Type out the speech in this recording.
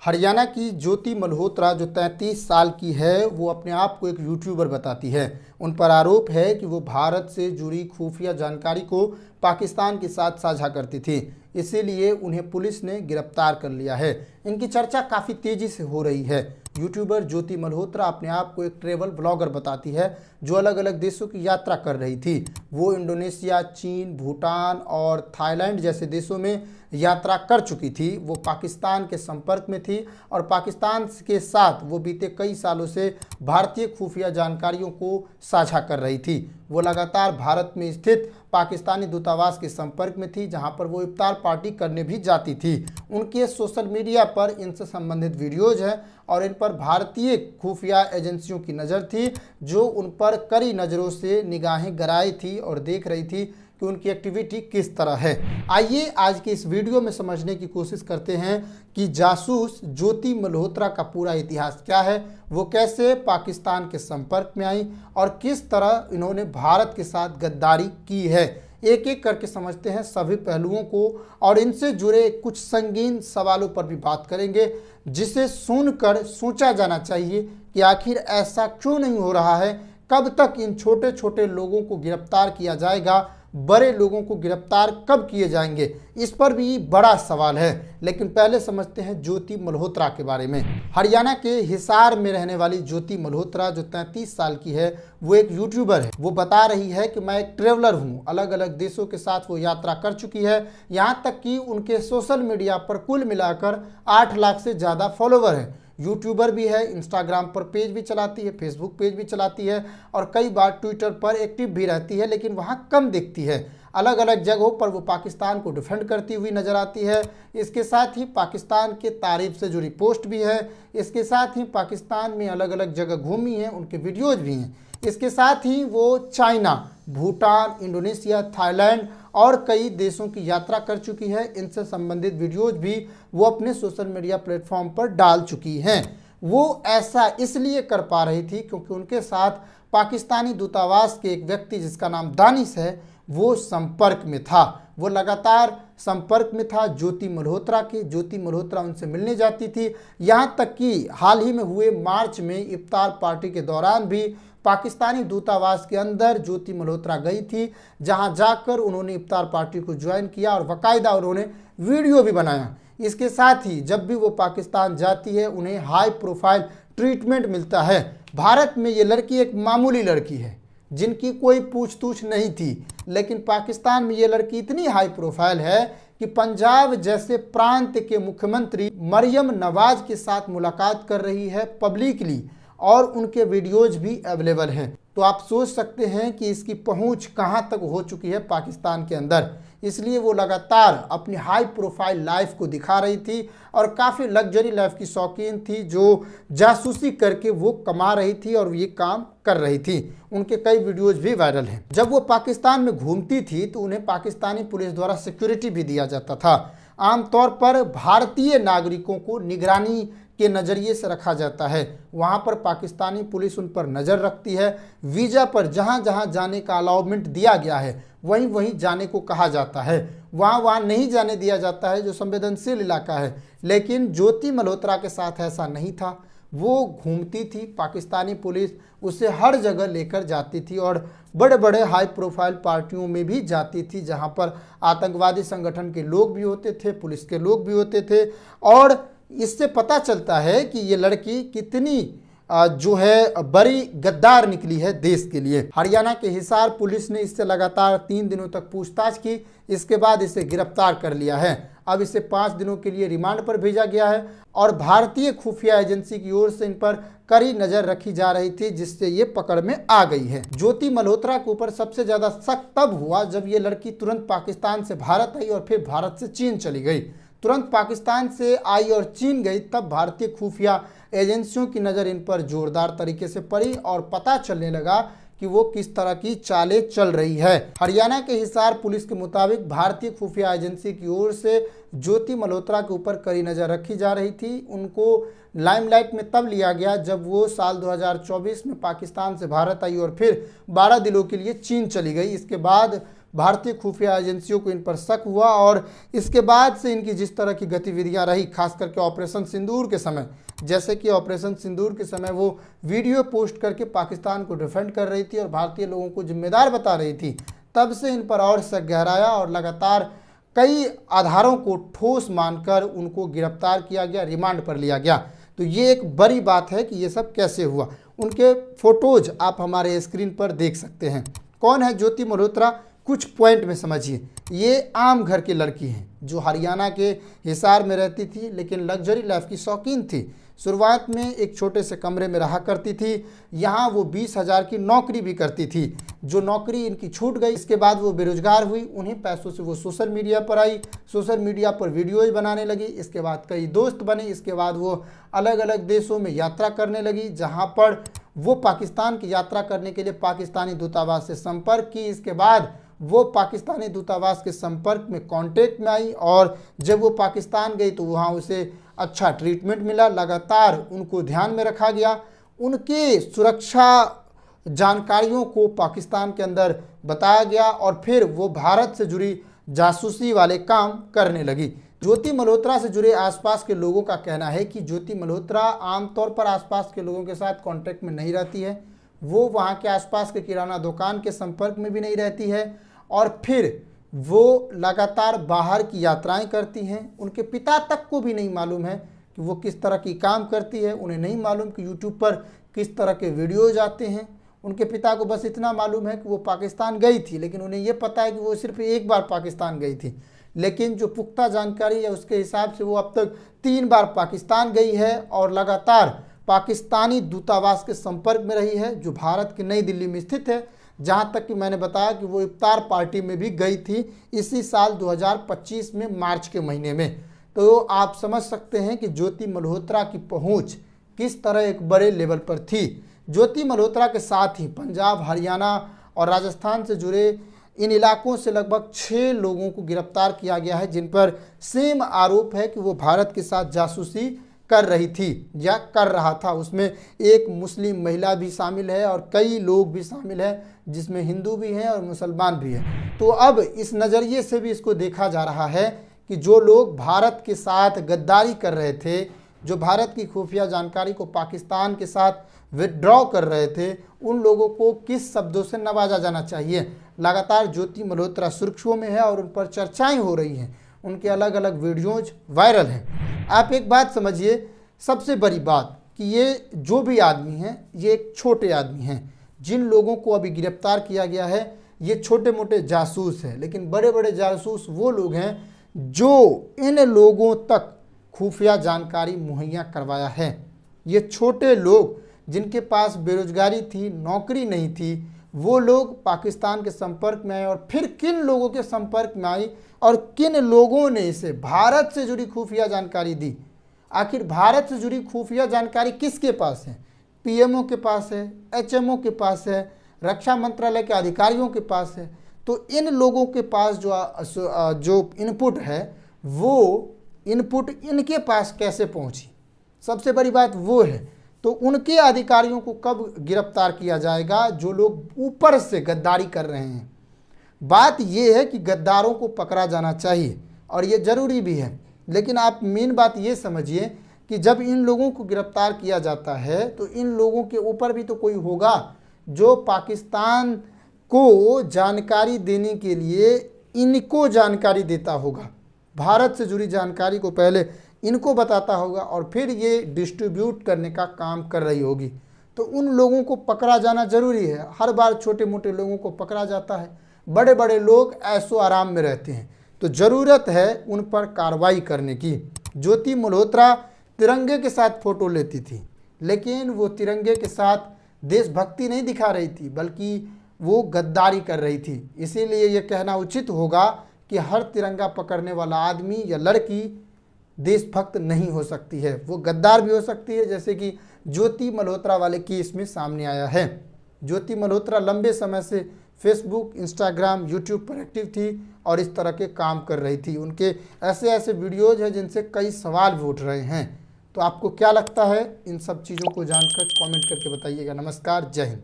हरियाणा की ज्योति मल्होत्रा जो 33 साल की है, वो अपने आप को एक यूट्यूबर बताती है। उन पर आरोप है कि वो भारत से जुड़ी खुफिया जानकारी को पाकिस्तान के साथ साझा करती थी, इसीलिए उन्हें पुलिस ने गिरफ्तार कर लिया है। इनकी चर्चा काफ़ी तेज़ी से हो रही है। यूट्यूबर ज्योति मल्होत्रा अपने आप को एक ट्रैवल ब्लॉगर बताती है जो अलग अलग देशों की यात्रा कर रही थी। वो इंडोनेशिया, चीन, भूटान और थाईलैंड जैसे देशों में यात्रा कर चुकी थी। वो पाकिस्तान के संपर्क में थी और पाकिस्तान के साथ वो बीते कई सालों से भारतीय खुफिया जानकारियों को साझा कर रही थी। वो लगातार भारत में स्थित पाकिस्तानी दूतावास के संपर्क में थी, जहां पर वो इफ्तार पार्टी करने भी जाती थी। उनके सोशल मीडिया पर इनसे संबंधित वीडियोज हैं और इन पर भारतीय खुफिया एजेंसियों की नज़र थी, जो उन पर कड़ी नज़रों से निगाहें गड़ाई थी और देख रही थी कि उनकी एक्टिविटी किस तरह है। आइए आज के इस वीडियो में समझने की कोशिश करते हैं कि जासूस ज्योति मल्होत्रा का पूरा इतिहास क्या है, वो कैसे पाकिस्तान के संपर्क में आई और किस तरह इन्होंने भारत के साथ गद्दारी की है। एक एक करके समझते हैं सभी पहलुओं को और इनसे जुड़े कुछ संगीन सवालों पर भी बात करेंगे, जिसे सुनकर सोचा जाना चाहिए कि आखिर ऐसा क्यों नहीं हो रहा है। कब तक इन छोटे छोटे लोगों को गिरफ्तार किया जाएगा, बड़े लोगों को गिरफ्तार कब किए जाएंगे, इस पर भी बड़ा सवाल है। लेकिन पहले समझते हैं ज्योति मल्होत्रा के बारे में। हरियाणा के हिसार में रहने वाली ज्योति मल्होत्रा जो 33 साल की है, वो एक यूट्यूबर है। वो बता रही है कि मैं एक ट्रेवलर हूँ, अलग अलग देशों के साथ वो यात्रा कर चुकी है। यहाँ तक कि उनके सोशल मीडिया पर कुल मिलाकर 8 लाख से ज़्यादा फॉलोवर हैं। यूट्यूबर भी है, इंस्टाग्राम पर पेज भी चलाती है, फेसबुक पेज भी चलाती है और कई बार ट्विटर पर एक्टिव भी रहती है, लेकिन वहाँ कम दिखती है। अलग अलग जगहों पर वो पाकिस्तान को डिफेंड करती हुई नजर आती है। इसके साथ ही पाकिस्तान के तारीफ से जुड़ी पोस्ट भी है। इसके साथ ही पाकिस्तान में अलग अलग जगह घूमी है, उनके वीडियोज भी हैं। इसके साथ ही वो चाइना, भूटान, इंडोनेशिया, थाईलैंड और कई देशों की यात्रा कर चुकी है। इनसे संबंधित वीडियोज भी वो अपने सोशल मीडिया प्लेटफॉर्म पर डाल चुकी हैं। वो ऐसा इसलिए कर पा रही थी क्योंकि उनके साथ पाकिस्तानी दूतावास के एक व्यक्ति जिसका नाम दानिश है, वो संपर्क में था। वो लगातार संपर्क में था ज्योति मल्होत्रा के। ज्योति मल्होत्रा उनसे मिलने जाती थी। यहाँ तक कि हाल ही में हुए मार्च में इफ्तार पार्टी के दौरान भी पाकिस्तानी दूतावास के अंदर ज्योति मल्होत्रा गई थी, जहां जाकर उन्होंने इफ्तार पार्टी को ज्वाइन किया और बाकायदा उन्होंने वीडियो भी बनाया। इसके साथ ही जब भी वो पाकिस्तान जाती है, उन्हें हाई प्रोफाइल ट्रीटमेंट मिलता है। भारत में ये लड़की एक मामूली लड़की है जिनकी कोई पूछ तूछ नहीं थी, लेकिन पाकिस्तान में ये लड़की इतनी हाई प्रोफाइल है कि पंजाब जैसे प्रांत के मुख्यमंत्री मरियम नवाज के साथ मुलाकात कर रही है पब्लिकली और उनके वीडियोज भी अवेलेबल हैं। तो आप सोच सकते हैं कि इसकी पहुंच कहां तक हो चुकी है पाकिस्तान के अंदर। इसलिए वो लगातार अपनी हाई प्रोफाइल लाइफ को दिखा रही थी और काफ़ी लग्जरी लाइफ की शौकीन थी, जो जासूसी करके वो कमा रही थी और ये काम कर रही थी। उनके कई वीडियोज भी वायरल हैं। जब वो पाकिस्तान में घूमती थी तो उन्हें पाकिस्तानी पुलिस द्वारा सिक्योरिटी भी दिया जाता था। आमतौर पर भारतीय नागरिकों को निगरानी के नज़रिए से रखा जाता है। वहाँ पर पाकिस्तानी पुलिस उन पर नज़र रखती है। वीज़ा पर जहाँ जहाँ जाने का अलाउमेंट दिया गया है, वहीं वहीं जाने को कहा जाता है। वहाँ नहीं जाने दिया जाता है जो संवेदनशील इलाका है। लेकिन ज्योति मल्होत्रा के साथ ऐसा नहीं था। वो घूमती थी, पाकिस्तानी पुलिस उसे हर जगह लेकर जाती थी और बड़े बड़े हाई प्रोफाइल पार्टियों में भी जाती थी, जहाँ पर आतंकवादी संगठन के लोग भी होते थे, पुलिस के लोग भी होते थे। और इससे पता चलता है कि ये लड़की कितनी जो है बड़ी गद्दार निकली है देश के लिए। हरियाणा के हिसार पुलिस ने इससे लगातार 3 दिनों तक पूछताछ की। इसके बाद इसे गिरफ्तार कर लिया है। अब इसे 5 दिनों के लिए रिमांड पर भेजा गया है और भारतीय खुफिया एजेंसी की ओर से इन पर कड़ी नजर रखी जा रही थी, जिससे ये पकड़ में आ गई है। ज्योति मल्होत्रा के ऊपर सबसे ज्यादा शक तब हुआ जब ये लड़की तुरंत पाकिस्तान से भारत आई और फिर भारत से चीन चली गई। तुरंत पाकिस्तान से आई और चीन गई, तब भारतीय खुफिया एजेंसियों की नज़र इन पर जोरदार तरीके से पड़ी और पता चलने लगा कि वो किस तरह की चालें चल रही है। हरियाणा के हिसार पुलिस के मुताबिक भारतीय खुफिया एजेंसी की ओर से ज्योति मल्होत्रा के ऊपर कड़ी नज़र रखी जा रही थी। उनको लाइमलाइट में तब लिया गया जब वो साल 2024 में पाकिस्तान से भारत आई और फिर 12 दिनों के लिए चीन चली गई। इसके बाद भारतीय खुफिया एजेंसियों को इन पर शक हुआ और इसके बाद से इनकी जिस तरह की गतिविधियां रही, खास करके ऑपरेशन सिंदूर के समय, जैसे कि ऑपरेशन सिंदूर के समय वो वीडियो पोस्ट करके पाकिस्तान को डिफेंड कर रही थी और भारतीय लोगों को जिम्मेदार बता रही थी, तब से इन पर और शक गहराया और लगातार कई आधारों को ठोस मानकर उनको गिरफ्तार किया गया, रिमांड पर लिया गया। तो ये एक बड़ी बात है कि ये सब कैसे हुआ। उनके फोटोज आप हमारे स्क्रीन पर देख सकते हैं। कौन है ज्योति मल्होत्रा, कुछ पॉइंट में समझिए। ये आम घर की लड़की हैं जो हरियाणा के हिसार में रहती थी, लेकिन लग्जरी लाइफ की शौकीन थी। शुरुआत में एक छोटे से कमरे में रहा करती थी। यहाँ वो 20,000 की नौकरी भी करती थी, जो नौकरी इनकी छूट गई। इसके बाद वो बेरोजगार हुई। उन्हीं पैसों से वो सोशल मीडिया पर आई, सोशल मीडिया पर वीडियोज बनाने लगी। इसके बाद कई दोस्त बने। इसके बाद वो अलग अलग देशों में यात्रा करने लगी, जहाँ पर वो पाकिस्तान की यात्रा करने के लिए पाकिस्तानी दूतावास से संपर्क की। इसके बाद वो पाकिस्तानी दूतावास के संपर्क में कांटेक्ट में आई और जब वो पाकिस्तान गई तो वहाँ उसे अच्छा ट्रीटमेंट मिला। लगातार उनको ध्यान में रखा गया। उनके सुरक्षा जानकारियों को पाकिस्तान के अंदर बताया गया और फिर वो भारत से जुड़ी जासूसी वाले काम करने लगी। ज्योति मल्होत्रा से जुड़े आसपास के लोगों का कहना है कि ज्योति मल्होत्रा आमतौर पर आसपास के लोगों के साथ कांटेक्ट में नहीं रहती है। वो वहाँ के आसपास के किराना दुकान के संपर्क में भी नहीं रहती है और फिर वो लगातार बाहर की यात्राएं करती हैं। उनके पिता तक को भी नहीं मालूम है कि वो किस तरह की काम करती है। उन्हें नहीं मालूम कि यूट्यूब पर किस तरह के वीडियोज आते हैं। उनके पिता को बस इतना मालूम है कि वो पाकिस्तान गई थी, लेकिन उन्हें ये पता है कि वो सिर्फ एक बार पाकिस्तान गई थी। लेकिन जो पुख्ता जानकारी है उसके हिसाब से वो अब तक 3 बार पाकिस्तान गई है और लगातार पाकिस्तानी दूतावास के संपर्क में रही है, जो भारत की नई दिल्ली में स्थित है। जहां तक कि मैंने बताया कि वो इफ्तार पार्टी में भी गई थी इसी साल 2025 में, मार्च के महीने में। तो आप समझ सकते हैं कि ज्योति मल्होत्रा की पहुंच किस तरह एक बड़े लेवल पर थी। ज्योति मल्होत्रा के साथ ही पंजाब, हरियाणा और राजस्थान से जुड़े इन इलाकों से लगभग 6 लोगों को गिरफ्तार किया गया है, जिन पर सेम आरोप है कि वो भारत के साथ जासूसी कर रही थी या कर रहा था। उसमें एक मुस्लिम महिला भी शामिल है और कई लोग भी शामिल हैं, जिसमें हिंदू भी हैं और मुसलमान भी हैं। तो अब इस नज़रिए से भी इसको देखा जा रहा है कि जो लोग भारत के साथ गद्दारी कर रहे थे, जो भारत की खुफिया जानकारी को पाकिस्तान के साथ विदड्रॉ कर रहे थे, उन लोगों को किस शब्दों से नवाजा जाना चाहिए। लगातार ज्योति मल्होत्रा सुर्खियों में है और उन पर चर्चाएं हो रही हैं। उनके अलग अलग वीडियोज वायरल हैं। आप एक बात समझिए, सबसे बड़ी बात कि ये जो भी आदमी हैं, ये एक छोटे आदमी हैं। जिन लोगों को अभी गिरफ्तार किया गया है ये छोटे मोटे जासूस हैं, लेकिन बड़े बड़े जासूस वो लोग हैं जो इन लोगों तक खुफिया जानकारी मुहैया करवाया है। ये छोटे लोग जिनके पास बेरोजगारी थी, नौकरी नहीं थी, वो लोग पाकिस्तान के संपर्क में आए और फिर किन लोगों के संपर्क में आई और किन लोगों ने इसे भारत से जुड़ी खुफिया जानकारी दी। आखिर भारत से जुड़ी खुफिया जानकारी किसके पास है? पीएमओ के पास है, एचएमओ के पास है, रक्षा मंत्रालय के अधिकारियों के पास है। तो इन लोगों के पास जो इनपुट है, वो इनपुट इनके पास कैसे पहुंची, सबसे बड़ी बात वो है। तो उनके अधिकारियों को कब गिरफ्तार किया जाएगा जो लोग ऊपर से गद्दारी कर रहे हैं। बात यह है कि गद्दारों को पकड़ा जाना चाहिए और ये ज़रूरी भी है, लेकिन आप मेन बात ये समझिए कि जब इन लोगों को गिरफ्तार किया जाता है तो इन लोगों के ऊपर भी तो कोई होगा जो पाकिस्तान को जानकारी देने के लिए इनको जानकारी देता होगा। भारत से जुड़ी जानकारी को पहले इनको बताता होगा और फिर ये डिस्ट्रीब्यूट करने का काम कर रही होगी। तो उन लोगों को पकड़ा जाना ज़रूरी है। हर बार छोटे मोटे लोगों को पकड़ा जाता है, बड़े बड़े लोग ऐशो आराम में रहते हैं। तो ज़रूरत है उन पर कार्रवाई करने की। ज्योति मल्होत्रा तिरंगे के साथ फ़ोटो लेती थी, लेकिन वो तिरंगे के साथ देशभक्ति नहीं दिखा रही थी, बल्कि वो गद्दारी कर रही थी। इसीलिए ये कहना उचित होगा कि हर तिरंगा पकड़ने वाला आदमी या लड़की देशभक्त नहीं हो सकती है, वो गद्दार भी हो सकती है, जैसे कि ज्योति मल्होत्रा वाले केस में सामने आया है। ज्योति मल्होत्रा लंबे समय से फेसबुक, इंस्टाग्राम, यूट्यूब पर एक्टिव थी और इस तरह के काम कर रही थी। उनके ऐसे ऐसे वीडियोज हैं जिनसे कई सवाल भी उठ रहे हैं। तो आपको क्या लगता है इन सब चीज़ों को जानकर कमेंट करके बताइएगा। नमस्कार, जय हिंद।